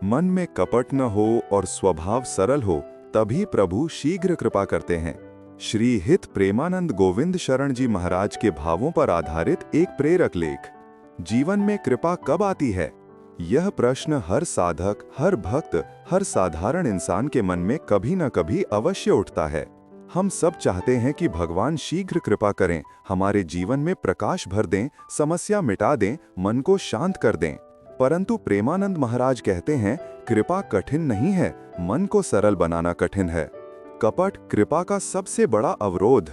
मन में कपट न हो और स्वभाव सरल हो, तभी प्रभु शीघ्र कृपा करते हैं। श्री हित प्रेमानंद गोविंद शरण जी महाराज के भावों पर आधारित एक प्रेरक लेख। जीवन में कृपा कब आती है? यह प्रश्न हर साधक, हर भक्त, हर साधारण इंसान के मन में कभी न कभी अवश्य उठता है। हम सब चाहते हैं कि भगवान शीघ्र कृपा करें, हमारे जीवन में प्रकाश भर दें, समस्या मिटा दें, मन को शांत कर दें। परंतु प्रेमानंद महाराज कहते हैं, कृपा कठिन नहीं है, मन को सरल बनाना कठिन है। कपट कृपा का सबसे बड़ा अवरोध।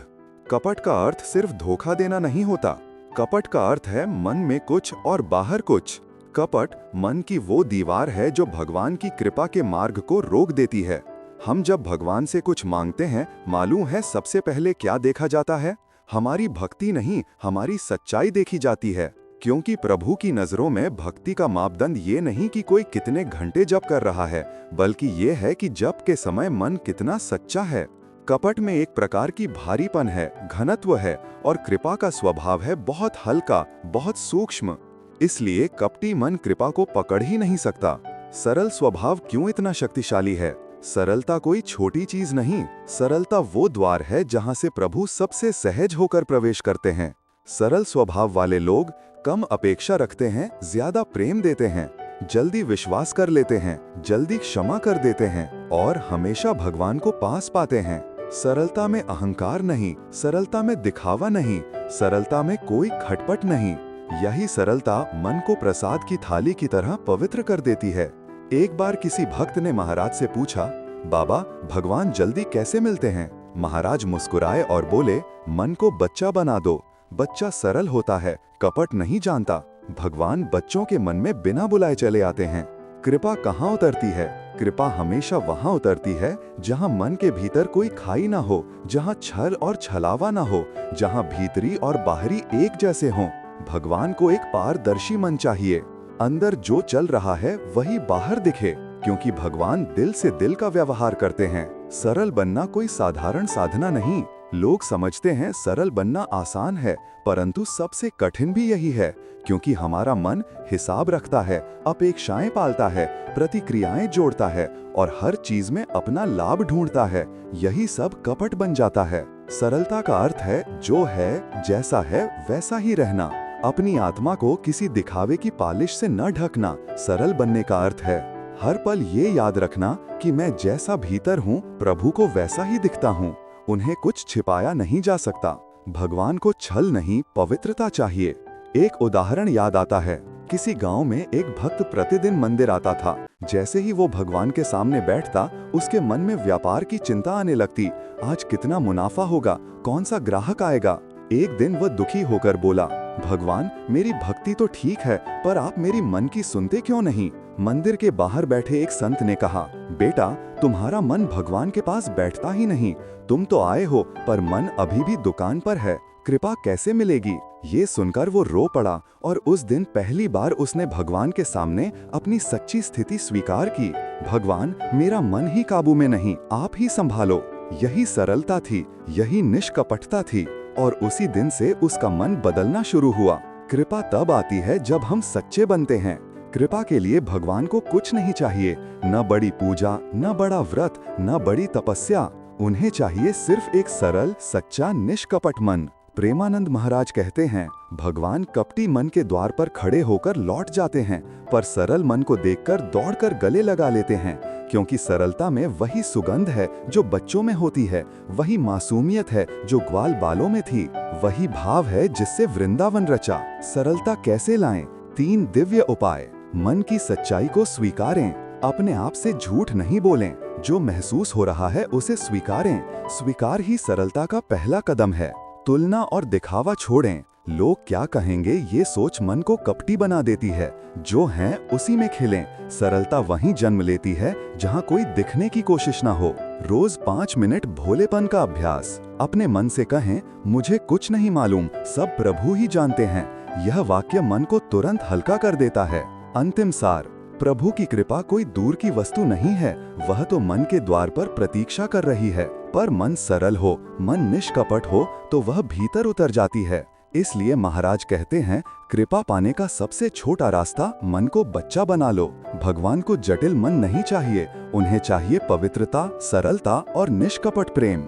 कपट का अर्थ सिर्फ धोखा देना नहीं होता। कपट का अर्थ है मन में कुछ और बाहर कुछ। कपट मन की वो दीवार है जो भगवान की कृपा के मार्ग को रोक देती है। हम जब भगवान से कुछ मांगते हैं, मालूम है सबसे पहले क्या देखा जाता है? हमारी भक्ति नहीं, हमारी सच्चाई देखी जाती है। क्योंकि प्रभु की नजरों में भक्ति का मापदंड ये नहीं कि कोई कितने घंटे जप कर रहा है, बल्कि ये है कि जप के समय मन कितना सच्चा है। कपट में एक प्रकार की भारीपन है, घनत्व है, और कृपा का स्वभाव है बहुत हल्का, बहुत सूक्ष्म। इसलिए कपटी मन कृपा को पकड़ ही नहीं सकता। सरल स्वभाव क्यों इतना शक्तिशाली है? सरलता कोई छोटी चीज नहीं, सरलता वो द्वार है जहां से प्रभु सबसे सहज होकर प्रवेश करते हैं। सरल स्वभाव वाले लोग कम अपेक्षा रखते हैं, ज्यादा प्रेम देते हैं, जल्दी विश्वास कर लेते हैं, जल्दी क्षमा कर देते हैं और हमेशा भगवान को पास पाते हैं। सरलता में अहंकार नहीं, सरलता में दिखावा नहीं, सरलता में कोई खटपट नहीं। यही सरलता मन को प्रसाद की थाली की तरह पवित्र कर देती है। एक बार किसी भक्त ने महाराज से पूछा, बाबा भगवान जल्दी कैसे मिलते हैं? महाराज मुस्कुराए और बोले, मन को बच्चा बना दो। बच्चा सरल होता है, कपट नहीं जानता। भगवान बच्चों के मन में बिना बुलाए चले आते हैं। कृपा कहाँ उतरती है? कृपा हमेशा वहाँ उतरती है जहाँ मन के भीतर कोई खाई ना हो, जहाँ छल और छलावा ना हो, जहाँ भीतरी और बाहरी एक जैसे हों। भगवान को एक पारदर्शी मन चाहिए। अंदर जो चल रहा है वही बाहर दिखे, क्योंकि भगवान दिल से दिल का व्यवहार करते हैं। सरल बनना कोई साधारण साधना नहीं। लोग समझते हैं सरल बनना आसान है, परंतु सबसे कठिन भी यही है, क्योंकि हमारा मन हिसाब रखता है, अपेक्षाएं पालता है, प्रतिक्रियाएं जोड़ता है और हर चीज में अपना लाभ ढूंढता है। यही सब कपट बन जाता है। सरलता का अर्थ है जो है, जैसा है वैसा ही रहना। अपनी आत्मा को किसी दिखावे की पालिश से न ढकना सरल बनने का अर्थ है। हर पल ये याद रखना कि मैं जैसा भीतर हूँ, प्रभु को वैसा ही दिखता हूँ। उन्हें कुछ छिपाया नहीं जा सकता। भगवान को छल नहीं, पवित्रता चाहिए। एक उदाहरण याद आता है। किसी गांव में एक भक्त प्रतिदिन मंदिर आता था। जैसे ही वो भगवान के सामने बैठता, उसके मन में व्यापार की चिंता आने लगती। आज कितना मुनाफा होगा, कौन सा ग्राहक आएगा? एक दिन वह दुखी होकर बोला, भगवान मेरी भक्ति तो ठीक है, पर आप मेरी मन की सुनते क्यों नहीं? मंदिर के बाहर बैठे एक संत ने कहा, बेटा तुम्हारा मन भगवान के पास बैठता ही नहीं। तुम तो आए हो, पर मन अभी भी दुकान पर है। कृपा कैसे मिलेगी? ये सुनकर वो रो पड़ा और उस दिन पहली बार उसने भगवान के सामने अपनी सच्ची स्थिति स्वीकार की। भगवान मेरा मन ही काबू में नहीं, आप ही संभालो। यही सरलता थी, यही निष्कपटता थी, और उसी दिन से उसका मन बदलना शुरू हुआ। कृपा तब आती है जब हम सच्चे बनते हैं। कृपा के लिए भगवान को कुछ नहीं चाहिए, न बड़ी पूजा, न बड़ा व्रत, न बड़ी तपस्या। उन्हें चाहिए सिर्फ एक सरल, सच्चा, निष्कपट मन। प्रेमानंद महाराज कहते हैं, भगवान कपटी मन के द्वार पर खड़े होकर लौट जाते हैं, पर सरल मन को देखकर दौड़कर गले लगा लेते हैं। क्योंकि सरलता में वही सुगंध है जो बच्चों में होती है, वही मासूमियत है जो ग्वाल बालों में थी, वही भाव है जिससे वृंदावन रचा। सरलता कैसे लाएं? 3 दिव्य उपाय। मन की सच्चाई को स्वीकारें, अपने आप से झूठ नहीं बोलें, जो महसूस हो रहा है उसे स्वीकारें। स्वीकार ही सरलता का पहला कदम है। तुलना और दिखावा छोड़ें। लोग क्या कहेंगे ये सोच मन को कपटी बना देती है। जो हैं उसी में खिलें। सरलता वहीं जन्म लेती है जहां कोई दिखने की कोशिश ना हो। रोज 5 मिनट भोलेपन का अभ्यास। अपने मन से कहें, मुझे कुछ नहीं मालूम, सब प्रभु ही जानते हैं। यह वाक्य मन को तुरंत हल्का कर देता है। अंतिम सार, प्रभु की कृपा कोई दूर की वस्तु नहीं है, वह तो मन के द्वार पर प्रतीक्षा कर रही है। पर मन सरल हो, मन निष्कपट हो, तो वह भीतर उतर जाती है। इसलिए महाराज कहते हैं, कृपा पाने का सबसे छोटा रास्ता मन को बच्चा बना लो। भगवान को जटिल मन नहीं चाहिए, उन्हें चाहिए पवित्रता, सरलता और निष्कपट प्रेम।